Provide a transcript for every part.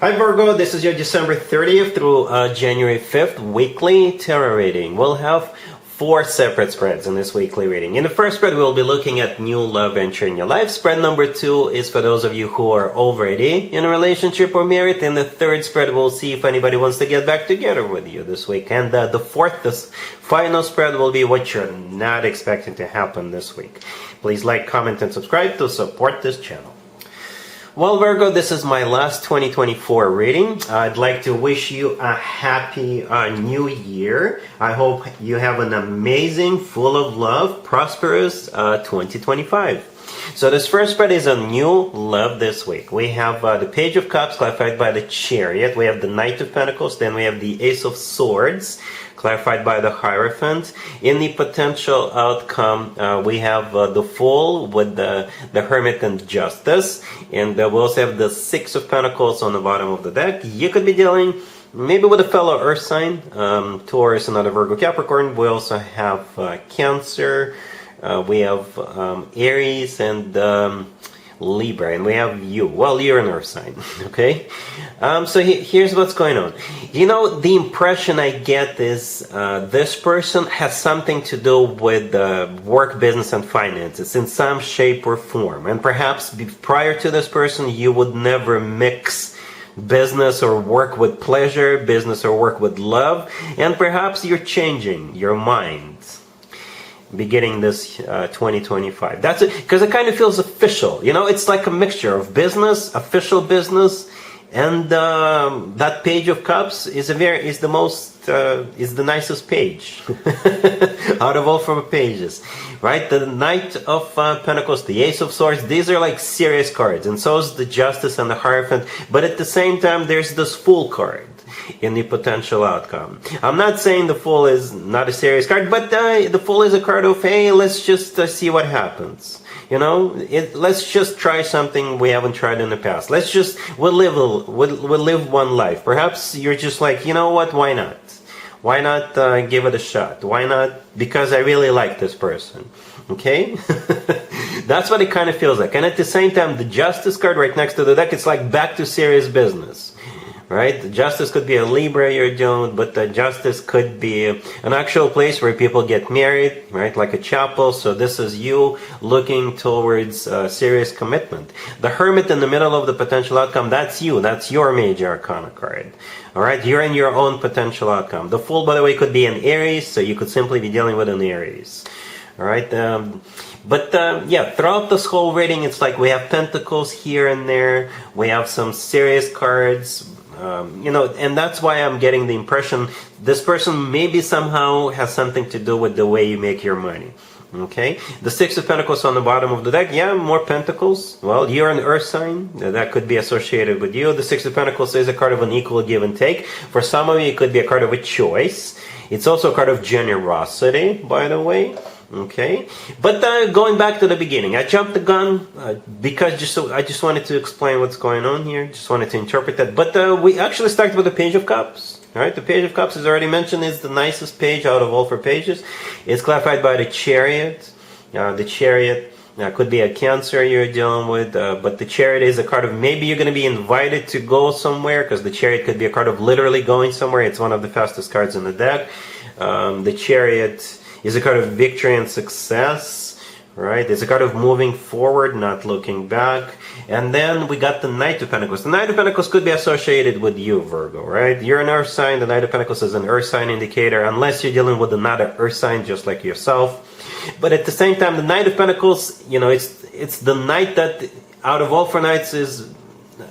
Hi Virgo, this is your December 30th through January 5th weekly tarot reading. We'll have 4 separate spreads in this weekly reading. In the first spread, we'll be looking at new love entering your life. Spread number 2 is for those of you who are already in a relationship or married. In the third spread, we'll see if anybody wants to get back together with you this week. And the fourth, this final spread, will be what you're not expecting to happen this week. Please like, comment, and subscribe to support this channel. Well, Virgo, this is my last 2024 reading. I'd like to wish you a happy new year. I hope you have an amazing, full of love, prosperous 2025. So this first spread is a new love this week. We have the Page of Cups clarified by the Chariot. We have the Knight of Pentacles. Then we have the Ace of Swords clarified by the Hierophant. In the potential outcome, we have the Fool with the Hermit and Justice. And we also have the Six of Pentacles on the bottom of the deck. You could be dealing maybe with a fellow Earth sign, Taurus, another Virgo, Capricorn. We also have Cancer. We have Aries and Libra, and we have you. Well, you're an Earth sign, okay? So here's what's going on. You know, the impression I get is this person has something to do with work, business, and finances in some shape or form. And perhaps prior to this person, you would never mix business or work with pleasure, business or work with love, and perhaps you're changing your mind beginning this 2025. That's it, because it kind of feels official. You know, it's like a mixture of business, official business, and that Page of Cups is the nicest page out of all 4 pages, right? The Knight of Pentacles, the Ace of Swords, these are like serious cards, and so is the Justice and the Hierophant. But at the same time, there's this Fool card in the potential outcome. I'm not saying the Fool is not a serious card, but the Fool is a card of, hey, let's just see what happens. You know, let's just try something we haven't tried in the past. We'll live one life. Perhaps you're just like, you know what, why not? Why not give it a shot? Why not? Because I really like this person. Okay? That's what it kind of feels like. And at the same time, the Justice card right next to the deck, it's like back to serious business. Right? The Justice could be a Libra you're dealing with, but the Justice could be an actual place where people get married, right? Like a chapel. So this is you looking towards serious commitment. The Hermit in the middle of the potential outcome, that's you. That's your major arcana card. All right? You're in your own potential outcome. The Fool, by the way, could be an Aries, so you could simply be dealing with an Aries. All right? Yeah, throughout this whole reading, it's like we have Pentacles here and there. We have some serious cards. You know, and that's why I'm getting the impression this person maybe somehow has something to do with the way you make your money. Okay? The Six of Pentacles on the bottom of the deck. Yeah, more Pentacles. Well, you're an Earth sign. That could be associated with you. The Six of Pentacles is a card of an equal give and take. For some of you, it could be a card of a choice. It's also a card of generosity, by the way. Okay, but going back to the beginning, I jumped the gun because I just wanted to explain what's going on here. Just wanted to interpret that. But we actually started with the Page of Cups. All right, the Page of Cups, as already mentioned, is the nicest page out of all 4 pages. It's clarified by the Chariot. The Chariot could be a Cancer you're dealing with, but the Chariot is a card of maybe you're going to be invited to go somewhere, because the Chariot could be a card of literally going somewhere. It's one of the fastest cards in the deck. The Chariot is a card of victory and success, right? It's a card of moving forward, not looking back. And then we got the Knight of Pentacles. The Knight of Pentacles could be associated with you, Virgo, right? You're an Earth sign. The Knight of Pentacles is an Earth sign indicator, unless you're dealing with another Earth sign just like yourself. But at the same time, the Knight of Pentacles, you know, it's the Knight that, out of all 4 Knights, is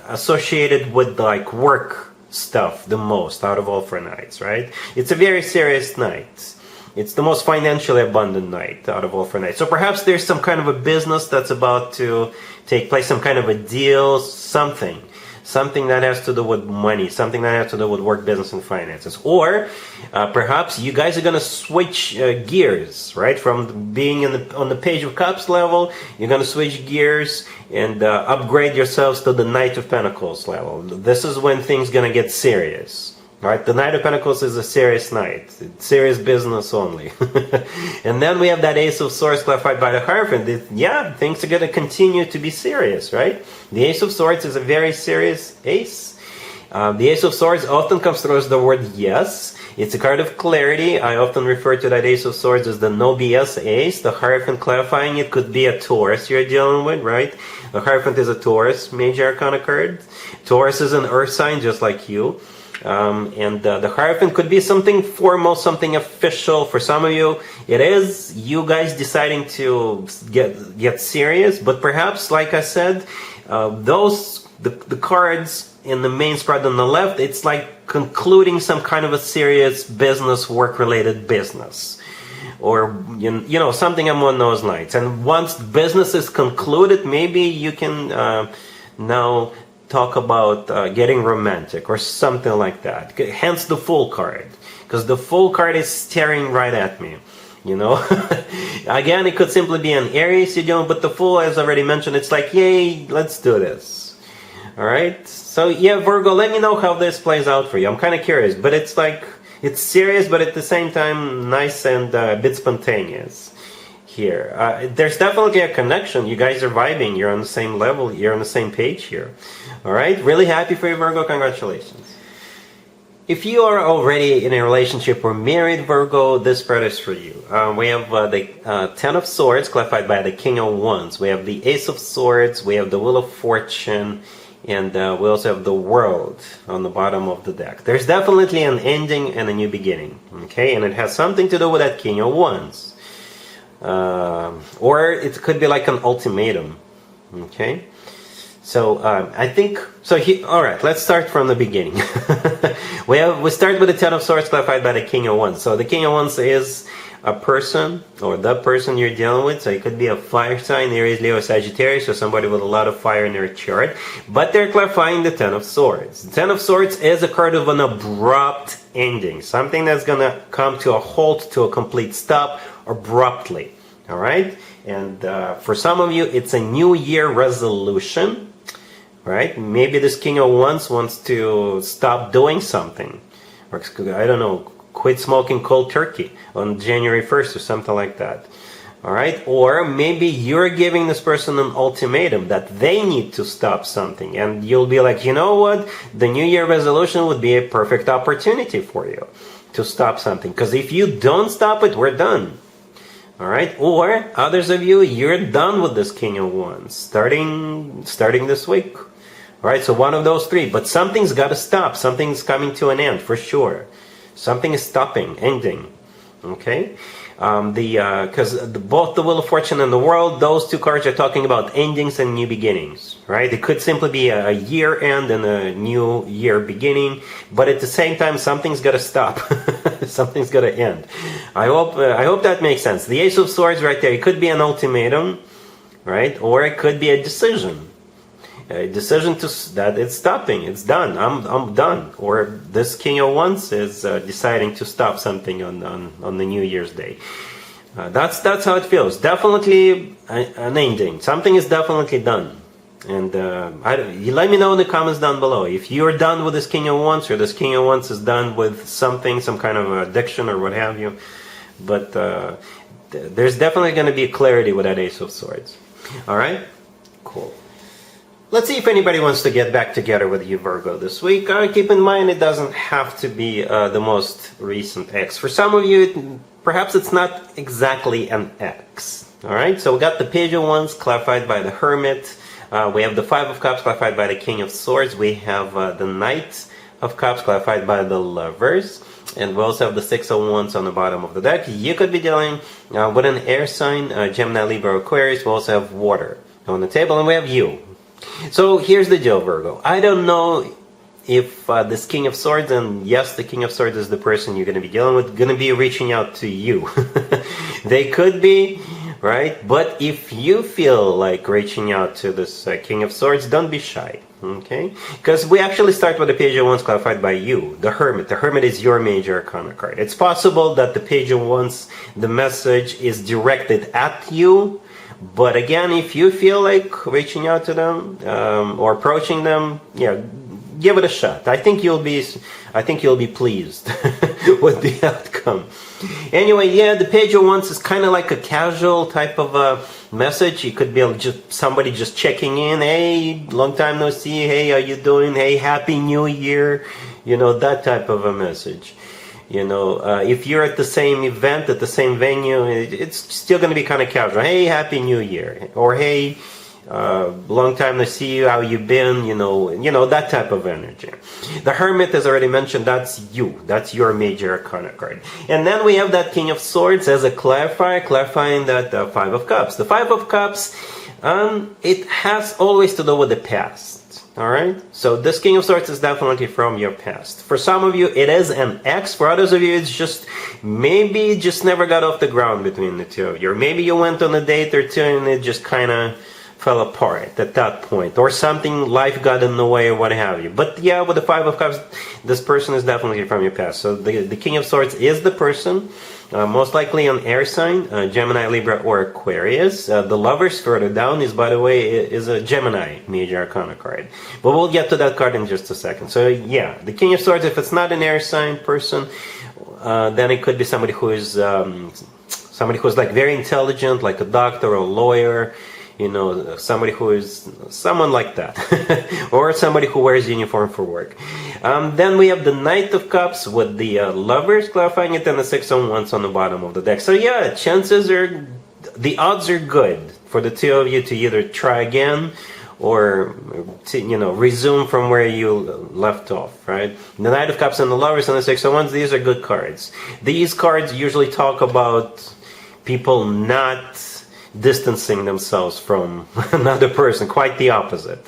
associated with like work stuff the most out of all 4 Knights, right? It's a very serious Knight. It's the most financially abundant Knight out of all 4 Knights. So perhaps there's some kind of a business that's about to take place, some kind of a deal, something that has to do with money, something that has to do with work, business, and finances. Or perhaps you guys are going to switch gears, right? From being on the Page of Cups level, you're going to switch gears and upgrade yourselves to the Knight of Pentacles level. This is when things are going to get serious. Right, the Knight of Pentacles is a serious knight. It's serious business only. And then we have that Ace of Swords clarified by the Hierophant. Yeah, things are going to continue to be serious, right? The Ace of Swords is a very serious ace. The Ace of Swords often comes through as the word yes. It's a card of clarity. I often refer to that Ace of Swords as the no BS Ace. The Hierophant clarifying it could be a Taurus you're dealing with, right? The Hierophant is a Taurus Major Arcana card. Taurus is an earth sign just like you. The Hierophant could be something formal, something official. For some of you, it is you guys deciding to get serious. But perhaps, like I said, the cards in the main spread on the left, it's like concluding some kind of a serious business, work-related business. Or, you know, something along those lines. And once business is concluded, maybe you can now talk about getting romantic or something like that. Hence the Fool card. Because the Fool card is staring right at me. You know, again, it could simply be an Aries, you know, but the Fool, as I already mentioned, it's like, yay, let's do this. All right. So yeah, Virgo, let me know how this plays out for you. I'm kind of curious, but it's like, it's serious, but at the same time, nice and a bit spontaneous here. There's definitely a connection. You guys are vibing. You're on the same level. You're on the same page here. All right. Really happy for you, Virgo. Congratulations. If you are already in a relationship or married, Virgo, this spread is for you. We have the Ten of Swords, clarified by the King of Wands. We have the Ace of Swords. We have the Wheel of Fortune. And we also have the World on the bottom of the deck. There's definitely an ending and a new beginning. Okay, and it has something to do with that King of Wands. Or it could be like an ultimatum. Okay. So I think so. All right, let's start from the beginning. we start with the Ten of Swords clarified by the King of Wands. So the King of Wands is a person or the person you're dealing with. So it could be a fire sign, Aries, Leo, Sagittarius, or somebody with a lot of fire in their chart. But they're clarifying the Ten of Swords. The Ten of Swords is a card of an abrupt ending, something that's gonna come to a halt, to a complete stop, abruptly. All right, and for some of you, it's a New Year resolution. Right? Maybe this King of Wands wants to stop doing something. Or, I don't know, quit smoking cold turkey on January 1st or something like that. All right? Or maybe you're giving this person an ultimatum that they need to stop something. And you'll be like, you know what? The New Year resolution would be a perfect opportunity for you to stop something. Because if you don't stop it, we're done. All right? Or others of you, you're done with this King of Wands starting this week. All right, so one of those three. But something's got to stop. Something's coming to an end for sure. Something is stopping, ending. Okay? Because both the Wheel of Fortune and the World, those two cards are talking about endings and new beginnings. Right? It could simply be a year end and a new year beginning. But at the same time, something's got to stop. Something's got to end. I hope that makes sense. The Ace of Swords right there, it could be an ultimatum. Right? Or it could be a decision. A decision that it's stopping, it's done, I'm done. Or this King of Wands is deciding to stop something on the New Year's Day. That's how it feels. Definitely an ending. Something is definitely done. And you let me know in the comments down below if you're done with this King of Wands, or this King of Wands is done with something, some kind of addiction or what have you. But there's definitely going to be clarity with that Ace of Swords. All right, cool. Let's see if anybody wants to get back together with you, Virgo, this week. Keep in mind, it doesn't have to be the most recent ex. For some of you, perhaps it's not exactly an ex. All right, so we got the Page of Wands clarified by the Hermit. We have the Five of Cups clarified by the King of Swords. We have the Knight of Cups clarified by the Lovers. And we also have the Six of Wands on the bottom of the deck. You could be dealing with an air sign, Gemini, Libra, Aquarius. We also have water on the table, and we have you. So here's the deal, Virgo. I don't know if this King of Swords, and yes, the King of Swords is the person you're going to be dealing with, going to be reaching out to you. They could be, right? But if you feel like reaching out to this King of Swords, don't be shy, okay? Because we actually start with the Page of Wands clarified by you, the Hermit. The Hermit is your major arcana card. It's possible that the Page of Wands, the message is directed at you. But again, if you feel like reaching out to them or approaching them, yeah, give it a shot. I think you'll be pleased with the outcome. Anyway, yeah, the Page of Wands is kind of like a casual type of message. It could be just somebody just checking in. Hey, long time no see. Hey, how you doing? Hey, happy new year. You know, that type of a message. You know, if you're at the same event, at the same venue, it's still going to be kind of casual. Hey, happy new year. Or hey, long time to see you, how you been, you know, that type of energy. The Hermit, as already mentioned, that's you. That's your major arcana card. And then we have that King of Swords as a clarifier, clarifying that Five of Cups. The Five of Cups, it has always to do with the past. Alright? So this King of Swords is definitely from your past. For some of you, it is an ex. For others of you, it's just maybe it just never got off the ground between the two of you. Or maybe you went on a date or two and it just kind of fell apart at that point, or something, life got in the way or what have you. But yeah, with the Five of Cups, this person is definitely from your past. So the King of Swords is the person, most likely an air sign, Gemini, Libra, or Aquarius. The Lovers further down is, by the way, is a Gemini major arcana card. But we'll get to that card in just a second. So yeah, the King of Swords, if it's not an air sign person, then it could be somebody who is like very intelligent, like a doctor or a lawyer. You know, somebody who is someone like that, or somebody who wears uniform for work. Then we have the Knight of Cups with the Lovers clarifying it, and the Six of Wands on the bottom of the deck. So yeah, the odds are good for the two of you to either try again or to, you know, resume from where you left off, right? The Knight of Cups and the Lovers and the Six of Wands, these are good cards. These cards usually talk about people not distancing themselves from another person, quite the opposite,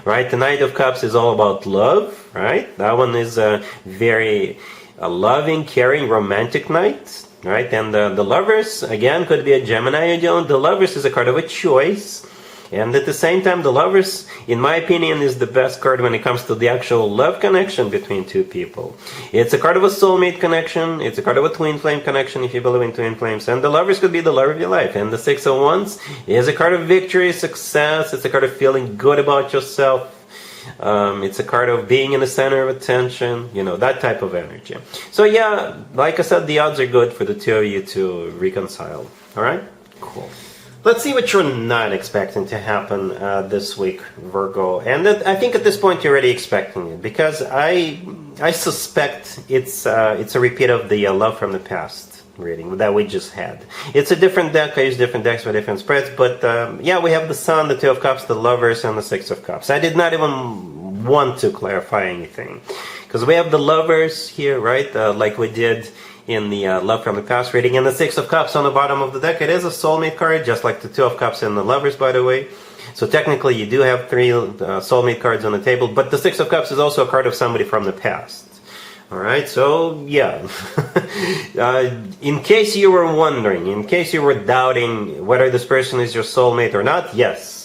right? The Knight of Cups is all about love, right? That one is a very loving, caring, romantic knight, right? And the Lovers, again, could be a Gemini. The Lovers is a card of a choice. And at the same time, the Lovers, in my opinion, is the best card when it comes to the actual love connection between two people. It's a card of a soulmate connection. It's a card of a twin flame connection, if you believe in twin flames. And the Lovers could be the love of your life. And the Six of Wands is a card of victory, success. It's a card of feeling good about yourself. It's a card of being in the center of attention, you know, that type of energy. So yeah, like I said, the odds are good for the two of you to reconcile. All right? Cool. Let's see what you're not expecting to happen this week, Virgo. And I think at this point you're already expecting it, because I suspect it's a repeat of the Love from the Past reading that we just had. It's a different deck. I use different decks for different spreads, but yeah, we have the Sun, the Two of Cups, the Lovers, and the Six of Cups. I did not even want to clarify anything, because we have the Lovers here, right, like we did in the Love from the Past reading, and the Six of Cups on the bottom of the deck. It is a soulmate card, just like the Two of Cups and the Lovers, by the way. So technically you do have three soulmate cards on the table, but the Six of Cups is also a card of somebody from the past. Alright, so yeah. In case you were wondering, in case you were doubting whether this person is your soulmate or not, yes.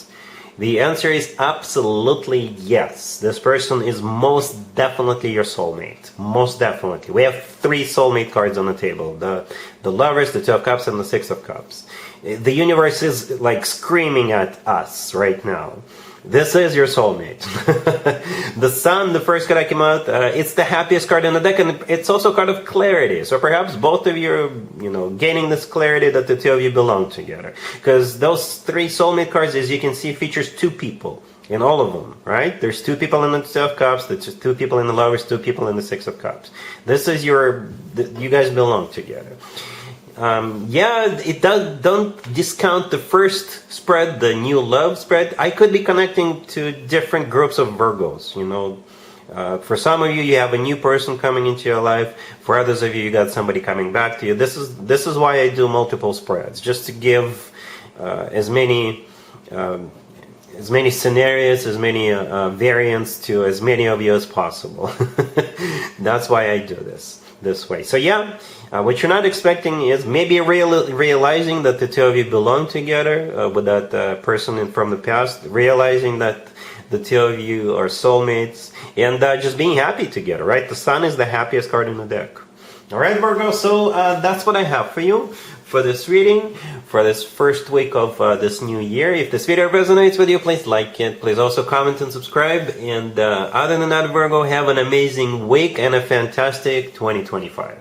The answer is absolutely yes. This person is most definitely your soulmate. Most definitely. We have three soulmate cards on the table. The Lovers, the Two of Cups, and the Six of Cups. The universe is like screaming at us right now. This is your soulmate. The Sun, the first card that came out, it's the happiest card in the deck, and it's also a card of clarity. So perhaps both of you are, you know, gaining this clarity that the two of you belong together. Because those three soulmate cards, as you can see, features two people in all of them, right? There's two people in the Two of Cups, there's two people in the Lovers, two people in the Six of Cups. This is you guys belong together. Yeah, it don't discount the first spread, the new love spread. I could be connecting to different groups of Virgos, you know. For some of you, you have a new person coming into your life. For others of you, you got somebody coming back to you. This is why I do multiple spreads, just to give as many scenarios, as many variants to as many of you as possible. That's why I do this way. So yeah, what you're not expecting is maybe realizing that the two of you belong together with that person from the past, realizing that the two of you are soulmates, and just being happy together, right? The Sun is the happiest card in the deck. All right, Virgo, so that's what I have for you for this reading, for this first week of this new year. If this video resonates with you, please like it. Please also comment and subscribe. And other than that, Virgo, have an amazing week and a fantastic 2025.